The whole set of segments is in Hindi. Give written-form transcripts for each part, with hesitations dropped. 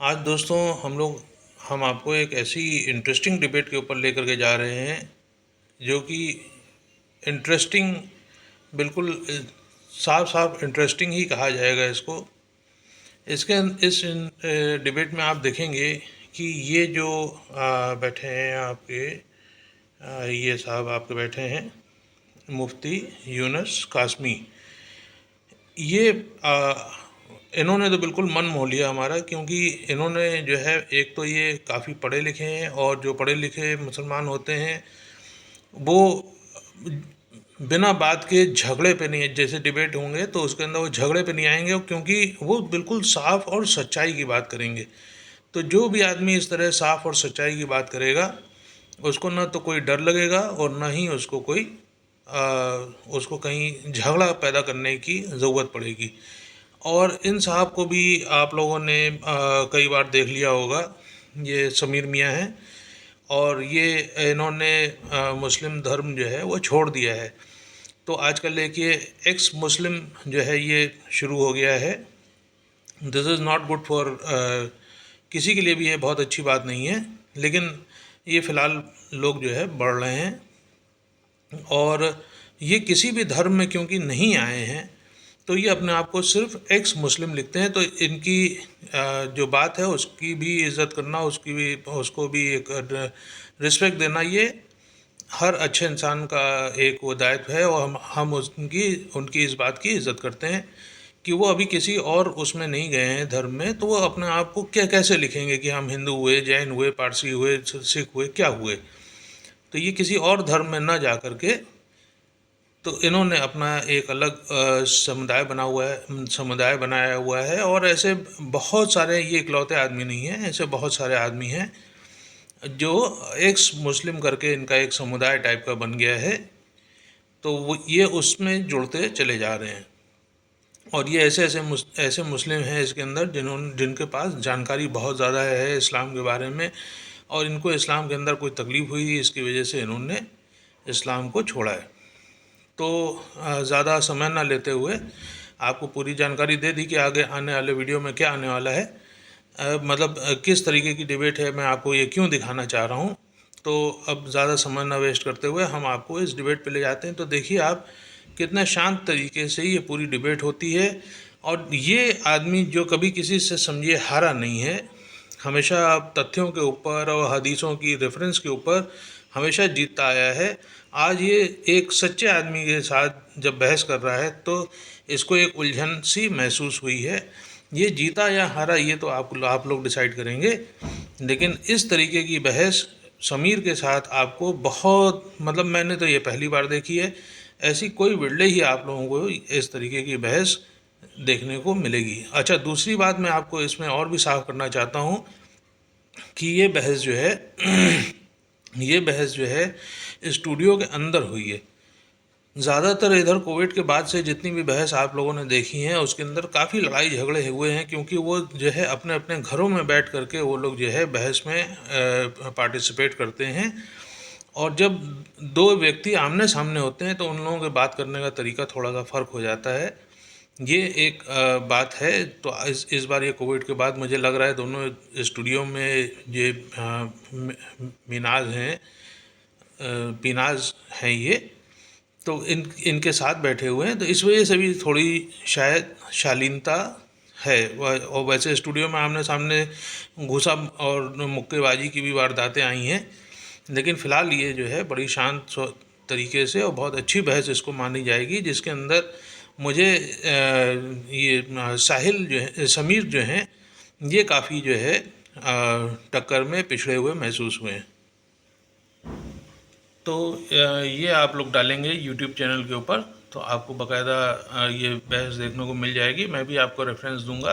आज दोस्तों हम आपको एक ऐसी इंटरेस्टिंग डिबेट के ऊपर लेकर के जा रहे हैं जो कि इंटरेस्टिंग बिल्कुल साफ साफ इंटरेस्टिंग ही कहा जाएगा इसको। इसके इस डिबेट में आप देखेंगे कि ये जो बैठे हैं आपके ये साहब आपके बैठे हैं मुफ्ती यूनुस कासमी। ये इन्होंने तो बिल्कुल मन मोह लिया हमारा, क्योंकि इन्होंने जो है एक तो ये काफ़ी पढ़े लिखे हैं और जो पढ़े लिखे मुसलमान होते हैं वो बिना बात के झगड़े पे नहीं, जैसे डिबेट होंगे तो उसके अंदर वो झगड़े पे नहीं आएंगे, क्योंकि वो बिल्कुल साफ और सच्चाई की बात करेंगे। तो जो भी आदमी इस तरह साफ और सच्चाई की बात करेगा उसको ना तो कोई डर लगेगा और ना ही उसको कोई उसको कहीं झगड़ा पैदा करने की ज़रूरत पड़ेगी। और इन साहब को भी आप लोगों ने कई बार देख लिया होगा। ये समीर मियाँ हैं और ये इन्होंने मुस्लिम धर्म जो है वो छोड़ दिया है। तो आजकल देखिए एक्स मुस्लिम जो है ये शुरू हो गया है। This is not good for किसी के लिए भी ये बहुत अच्छी बात नहीं है, लेकिन ये फ़िलहाल लोग जो है बढ़ रहे हैं और ये किसी भी धर्म में क्योंकि नहीं आए हैं तो ये अपने आप को सिर्फ एक्स मुस्लिम लिखते हैं। तो इनकी जो बात है उसकी भी इज़्ज़त करना, उसको भी एक रिस्पेक्ट देना, ये हर अच्छे इंसान का एक वो दायित्व है। और हम उनकी उनकी इस बात की इज़्ज़त करते हैं कि वो अभी किसी और उसमें नहीं गए हैं धर्म में, तो वो अपने आप को कैसे लिखेंगे कि हम हिंदू हुए, जैन हुए, पारसी हुए, सिख हुए, क्या हुए। तो ये किसी और धर्म में ना जा कर के तो इन्होंने अपना एक अलग समुदाय बनाया हुआ है। और ऐसे बहुत सारे, ये इकलौते आदमी नहीं हैं, ऐसे बहुत सारे आदमी हैं जो एक्स मुस्लिम करके इनका एक समुदाय टाइप का बन गया है। तो वो ये उसमें जुड़ते चले जा रहे हैं और ये ऐसे मुस्लिम हैं इसके अंदर जिनके पास जानकारी बहुत ज़्यादा है इस्लाम के बारे में, और इनको इस्लाम के अंदर कोई तकलीफ़ हुई, इसकी वजह से इन्होंने इस्लाम को छोड़ा है। तो ज़्यादा समय ना लेते हुए आपको पूरी जानकारी दे दी कि आगे आने वाले वीडियो में क्या आने वाला है, मतलब किस तरीके की डिबेट है, मैं आपको ये क्यों दिखाना चाह रहा हूँ। तो अब ज़्यादा समय ना वेस्ट करते हुए हम आपको इस डिबेट पे ले जाते हैं। तो देखिए आप कितने शांत तरीके से ये पूरी डिबेट होती है। और ये आदमी जो कभी किसी से समझिए हारा नहीं है, हमेशा तथ्यों के ऊपर और हदीसों की रेफरेंस के ऊपर हमेशा जीतता आया है। आज ये एक सच्चे आदमी के साथ जब बहस कर रहा है तो इसको एक उलझन सी महसूस हुई है। ये जीता या हारा ये तो आप लोग डिसाइड करेंगे, लेकिन इस तरीके की बहस समीर के साथ आपको बहुत, मतलब मैंने तो ये पहली बार देखी है। ऐसी कोई बिरले ही आप लोगों को इस तरीके की बहस देखने को मिलेगी। अच्छा, दूसरी बात मैं आपको इसमें और भी साफ करना चाहता हूँ कि ये बहस जो है ये बहस जो है स्टूडियो के अंदर हुई है। ज़्यादातर इधर कोविड के बाद से जितनी भी बहस आप लोगों ने देखी हैं उसके अंदर काफ़ी लड़ाई झगड़े हुए हैं, क्योंकि वो जो है अपने अपने घरों में बैठ करके वो लोग जो है बहस में पार्टिसिपेट करते हैं। और जब दो व्यक्ति आमने सामने होते हैं तो उन लोगों के बात करने का तरीका थोड़ा सा फ़र्क हो जाता है। ये एक बात है। तो इस बार ये कोविड के बाद मुझे लग रहा है दोनों स्टूडियो में ये मीनाज हैं, पीनाज हैं ये, तो इनके साथ बैठे हुए हैं, तो इस वजह से भी थोड़ी शायद शालीनता है। और वैसे स्टूडियो में आमने सामने घुसा और मुक्केबाजी की भी वारदातें आई हैं, लेकिन फ़िलहाल ये जो है बड़ी शांत तरीके से और बहुत अच्छी बहस इसको मानी जाएगी, जिसके अंदर मुझे ये साहिल जो है, समीर जो हैं, ये काफ़ी जो है टक्कर में पिछड़े हुए महसूस हुए हैं। तो ये आप लोग डालेंगे यूट्यूब चैनल के ऊपर तो आपको बाकायदा ये बहस देखने को मिल जाएगी। मैं भी आपको रेफरेंस दूंगा,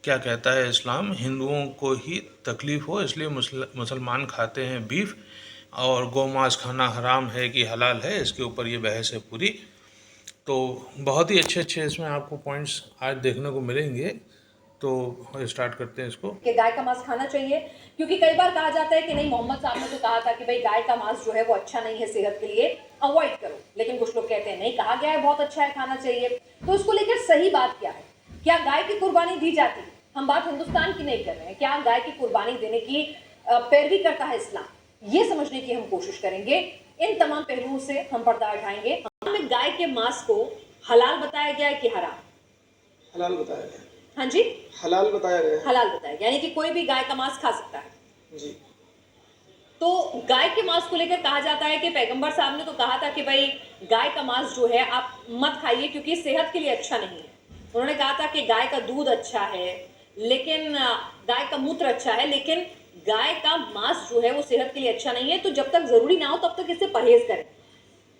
क्या कहता है इस्लाम, हिंदुओं को ही तकलीफ़ हो इसलिए मुसलमान खाते हैं बीफ, और गौ मांस खाना हराम है कि हलाल है, इसके ऊपर ये बहस है पूरी। तो बहुत ही अच्छे अच्छे इसमें आपको पॉइंट्स आज देखने को मिलेंगे। तो स्टार्ट करते हैं इसको कि गाय का मांस खाना चाहिए, क्योंकि कई बार कहा जाता है कि नहीं, मोहम्मद साहब ने तो कहा था कि भाई गाय का मांस जो है वो अच्छा नहीं है सेहत के लिए, अवॉइड करो। लेकिन कुछ लोग कहते हैं नहीं, कहा गया है बहुत अच्छा है, खाना चाहिए। तो उसको लेकर सही बात क्या है? क्या गाय की कुर्बानी दी जाती है? हम बात हिंदुस्तान की नहीं कर रहे हैं। क्या गाय की कुर्बानी देने की पैरवी करता है इस्लाम, ये समझने की हम कोशिश करेंगे। इन तमाम पहलुओं से हम पर्दा उठाएंगे। हमें गाय के मांस को हलाल बताया गया है कि हराम? हलाल बताया गया। हाँ जी, हलाल बताया गया है। हलाल बताया गया, यानी कि कोई भी गाय का मांस खा सकता है। जी। तो गाय के मांस को लेकर कहा जाता है कि पैगंबर साहब ने तो कहा था कि भाई गाय का मांस जो है आप मत खाइए क्योंकि सेहत के लिए अच्छा नहीं है। उन्होंने कहा था कि गाय का दूध अच्छा है, लेकिन गाय का मूत्र अच्छा है, लेकिन गाय का मांस जो है वो सेहत के लिए अच्छा नहीं है। तो जब तक जरूरी ना हो तब तक इससे परहेज करें।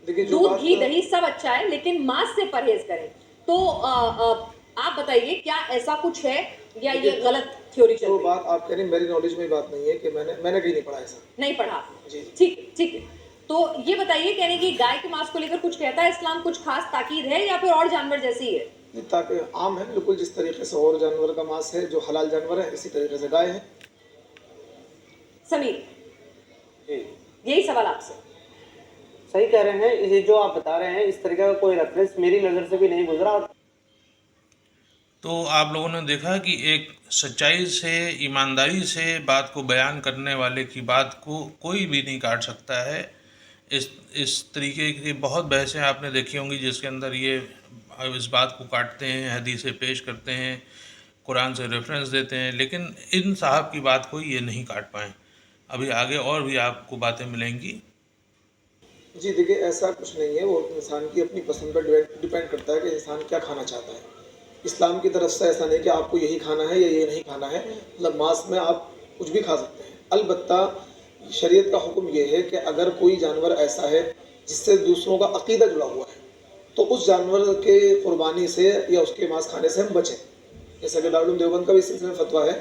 देखिए दूध घी दही सब अच्छा है, लेकिन मांस से परहेज करें। तो आप बताइए क्या ऐसा कुछ है या ये गलत थ्योरी चल जो रही है? बात आप कह रही मेरी नॉलेज में बात नहीं है कि मैंने कहीं नहीं पढ़ा ऐसा। नहीं पढ़ा? जी। ठीक ठीक है। तो ये बताइए, कहने की गाय के मांस को लेकर कुछ कहता है इस्लाम, कुछ खास ताकीद है या फिर और जानवर जैसी है? ताकि आम है बिल्कुल, जिस तरीके से और जानवर का मांस है जो हलाल जानवर है, इसी तरीके से गाय है। समीर, जी यही सवाल आपसे। सही कह रहे हैं। ये जो आप बता रहे हैं इस तरीके का कोई रेफरेंस मेरी नज़र से भी नहीं गुजरा। और तो आप लोगों ने देखा कि एक सच्चाई से, ईमानदारी से बात को बयान करने वाले की बात को कोई भी नहीं काट सकता है। इस तरीके की बहुत बहसें आपने देखी होंगी जिसके अंदर ये इस बात को काटते हैं, हदीसें पेश करते हैं, कुरान से रेफरेंस देते हैं, लेकिन इन साहब की बात को ये नहीं काट पाए। अभी आगे और भी आपको बातें मिलेंगी। जी देखिए, ऐसा कुछ नहीं है, वो इंसान की अपनी पसंद पर डिपेंड करता है कि इंसान क्या खाना चाहता है। इस्लाम की तरफ से ऐसा नहीं कि आपको यही खाना है या ये नहीं खाना है, मतलब मांस में आप कुछ भी खा सकते हैं। अलबत्ता शरीयत का हुक्म ये है कि अगर कोई जानवर ऐसा है जिससे दूसरों का अकीदा जुड़ा हुआ है तो उस जानवर के कुर्बानी से या उसके मांस खाने से हम बचें। जैसा कि दारुल देवबंद का भी इस सिलसिले में फतवा है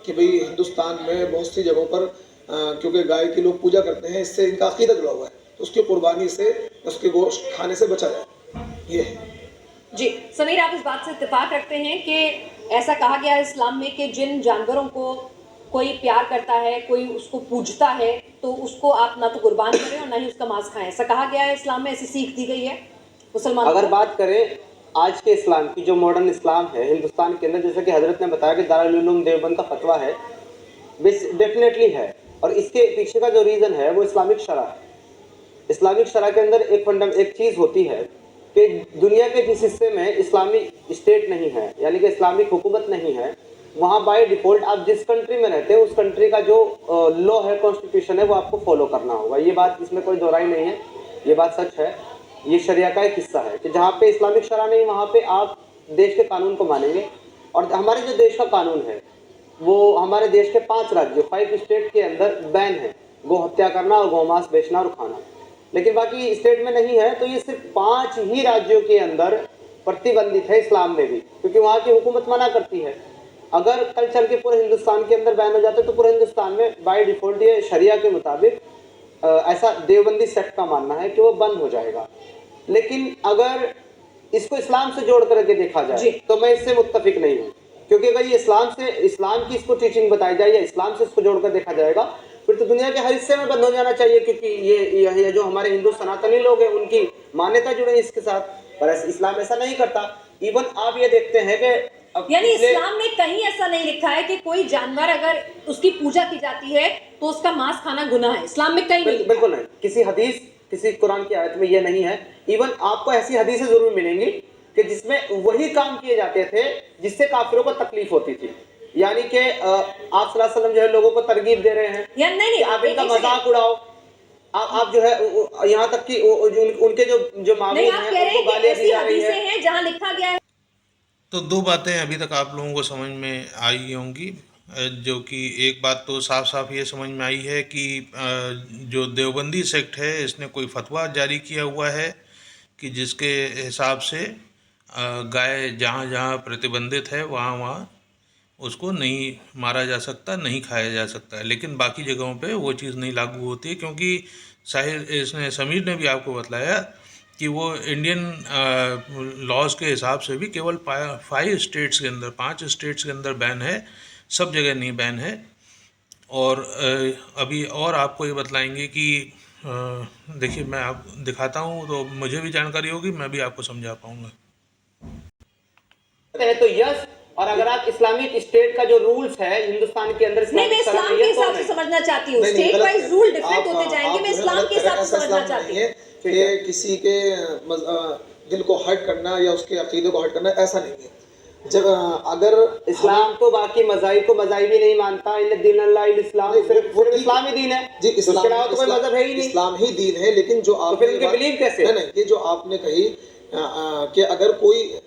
कि भाई हिंदुस्तान में बहुत सी जगहों पर क्योंकि गाय की लोग पूजा करते हैं, इससे इनका अकीदा जुड़ा हुआ है, तो उसकी कुर्बानी से, उसके गोश्त खाने से बचा जाए, ये है। जी समीर, आप इस बात से इत्तेफाक रखते हैं कि ऐसा कहा गया है इस्लाम में कि जिन जानवरों को कोई प्यार करता है, कोई उसको पूजता है, तो उसको आप ना तो कुर्बान करें और ना ही उसका मांस खाएं। ऐसा कहा गया है इस्लाम में, ऐसी सीख दी गई है मुसलमानों अगर को? बात करें आज के इस्लाम की, जो मॉडर्न इस्लाम है हिंदुस्तान के अंदर, जैसा कि हजरत ने बताया कि दारुल उलूम देवबंद का फतवा है, डेफिनेटली है। और इसके पीछे का जो रीज़न है वो इस्लामिक शरा है। इस्लामिक शरा के अंदर एक चीज़ होती है कि दुनिया के जिस हिस्से में इस्लामी स्टेट नहीं है, यानी कि इस्लामिक हुकूमत नहीं है, वहाँ बाय डिफ़ॉल्ट आप जिस कंट्री में रहते हैं उस कंट्री का जो लॉ है, कॉन्स्टिट्यूशन है, वो आपको फॉलो करना होगा। ये बात, इसमें कोई दोहराई नहीं है, ये बात सच है। ये शरिया का एक हिस्सा है कि जहाँ पे इस्लामिक शरा नहीं वहाँ पे आप देश के कानून को मानेंगे। और हमारे जो देश का कानून है वो हमारे देश के 5 राज्यों 5 स्टेट के अंदर बैन है, गौ हत्या करना और गौमांस बेचना और खाना। लेकिन बाकी स्टेट में नहीं है, तो ये सिर्फ 5 ही राज्यों के अंदर प्रतिबंधित है, इस्लाम में भी, क्योंकि वहाँ की हुकूमत मना करती है। अगर कल चल के पूरे हिंदुस्तान के अंदर बैन हो जाते तो पूरे हिंदुस्तान में बाय डिफॉल्ट ये शरिया के मुताबिक ऐसा देवबंदी सेक्ट का मानना है कि वो बंद हो जाएगा। लेकिन अगर इसको इस्लाम से जोड़ करके देखा जाए तो मैं इससे मुत्तफिक नहीं हूँ, क्योंकि अगर ये इस्लाम की इसको टीचिंग बताई जाए या इस्लाम से इसको जोड़कर देखा जाएगा फिर तो दुनिया के हर हिस्से में बंद हो जाना चाहिए, क्योंकि ये जो हमारे हिंदू सनातनी लोग हैं उनकी मान्यता जुड़े इसके साथ। पर इस्लाम ऐसा नहीं करता। इवन आप ये देखते हैं कि यानी इस्लाम में कहीं ऐसा नहीं लिखा है कि कोई जानवर अगर उसकी पूजा की जाती है तो उसका मांस खाना गुनाह है। इस्लाम में कहीं नहीं लिखा। बिल्कुल नहीं, किसी हदीस, किसी कुरान की आयत में ये नहीं है। इवन आपको ऐसी हदीसें जरूर मिलेंगी कि जिसमें वही काम किए जाते थे जिससे काफिरों को तकलीफ होती थी। यानी कि आप सल्लल्लाहु अलैहि वसल्लम जो है लोगों को तरगीब दे रहे हैं या नहीं, आप इनका मजाक उड़ाओ। आप जो है यहाँ तक कि उनके जो मामूद आप कह रहे हैं कि ऐसी हदीसें हैं जहाँ लिखा गया है। तो 2 बातें अभी तक आप लोगों को समझ में आई होंगी, जो कि एक बात तो साफ साफ ये समझ में आई है कि जो देवबंदी सेक्ट है इसने कोई फतवा जारी किया हुआ है कि जिसके हिसाब से गाय जहाँ जहाँ प्रतिबंधित है वहाँ वहाँ उसको नहीं मारा जा सकता, नहीं खाया जा सकता है। लेकिन बाकी जगहों पे वो चीज़ नहीं लागू होती है, क्योंकि साहिर इसने समीर ने भी आपको बताया कि वो इंडियन लॉज के हिसाब से भी केवल 5 स्टेट्स के अंदर, 5 स्टेट्स के अंदर बैन है, सब जगह नहीं बैन है। और अभी और आपको ये बतलाएंगे कि देखिए मैं आप दिखाता हूँ तो मुझे भी जानकारी होगी, मैं भी आपको समझा पाऊँगा। तो यस, और अगर आप इस्लामिक स्टेट का जो रूल्स है हिंदुस्तान के अंदर नहीं, मैं इस्लामिक शरह इस्लाम नहीं के है, तो हिसाब से नहीं। समझना चाहती हूँ। नहीं, नहीं, स्टेट गलत वाइज है। रूल डिफरेंट आप- होते जाएंगे, आप मैं जो है इस्लाम गलत के कह रहे हिसाब हैं, से ऐसा समझना इस्लाम चाहती नहीं हूँ। है कि किसी के दिल को हर्ट करना या उसके अकीदे को हर्ट करना, ऐसा नहीं है। जब अगर इस्लाम तो बाकी मज़ाहिब को मज़ाहिब ही नहीं मानता, इन दीन अल्लाह इस्लाम, नहीं, सिर्फ वो सिर्फ ठीक इस्लाम ही दीन है, जी, उसके अलावा तो कोई मजहब है ही नहीं। इस्लाम ही दीन है, लेकिन जो तो आपने फिर उनके बिलीव कैसे? नहीं, ये जो आपने कही कि अगर कोई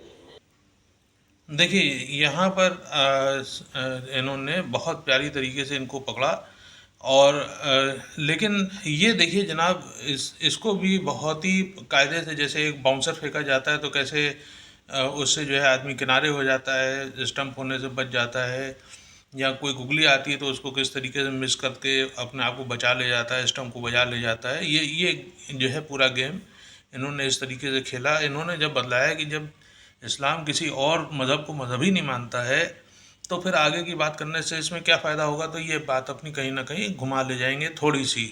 देखिए यहाँ पर इन्होंने बहुत प्यारी तरीके से इनको पकड़ा और लेकिन ये देखिए जनाब, इसको भी बहुत ही कायदे से, जैसे एक बाउंसर फेंका जाता है तो कैसे उससे जो है आदमी किनारे हो जाता है, स्टंप होने से बच जाता है, या कोई गुगली आती है तो उसको किस तरीके से मिस करके अपने आप को बचा ले जाता है, स्टंप को बचा ले जाता है। ये जो है पूरा गेम इन्होंने इस तरीके से खेला। इन्होंने जब बतलाया कि जब इस्लाम किसी और मज़हब को मज़हब ही नहीं मानता है तो फिर आगे की बात करने से इसमें क्या फ़ायदा होगा, तो ये बात अपनी कहीं ना कहीं घुमा ले जाएंगे थोड़ी सी,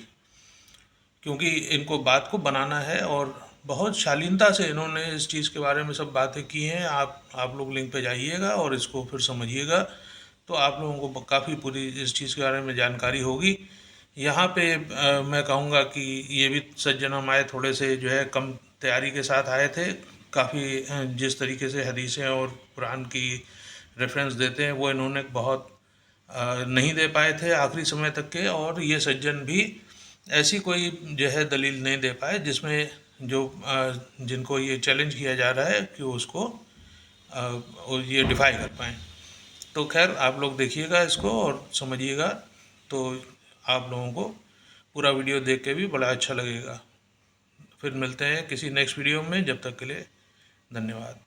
क्योंकि इनको बात को बनाना है और बहुत शालीनता से इन्होंने इस चीज़ के बारे में सब बातें की हैं। आप लोग लिंक पे जाइएगा और इसको फिर समझिएगा, तो आप लोगों को काफ़ी पूरी इस चीज़ के बारे में जानकारी होगी। यहाँ पे मैं कहूँगा कि ये भी सज्जन हमारे थोड़े से जो है कम तैयारी के साथ आए थे। काफ़ी जिस तरीके से हदीसें और कुरान की रेफरेंस देते हैं वो इन्होंने बहुत नहीं दे पाए थे आखिरी समय तक के, और ये सज्जन भी ऐसी कोई जो है दलील नहीं दे पाए जिसमें जो जिनको ये चैलेंज किया जा रहा है कि उसको और ये डिफाई कर पाएँ। तो खैर आप लोग देखिएगा इसको और समझिएगा, तो आप लोगों को पूरा वीडियो देख के भी बड़ा अच्छा लगेगा। फिर मिलते हैं किसी नेक्स्ट वीडियो में, जब तक के लिए धन्यवाद।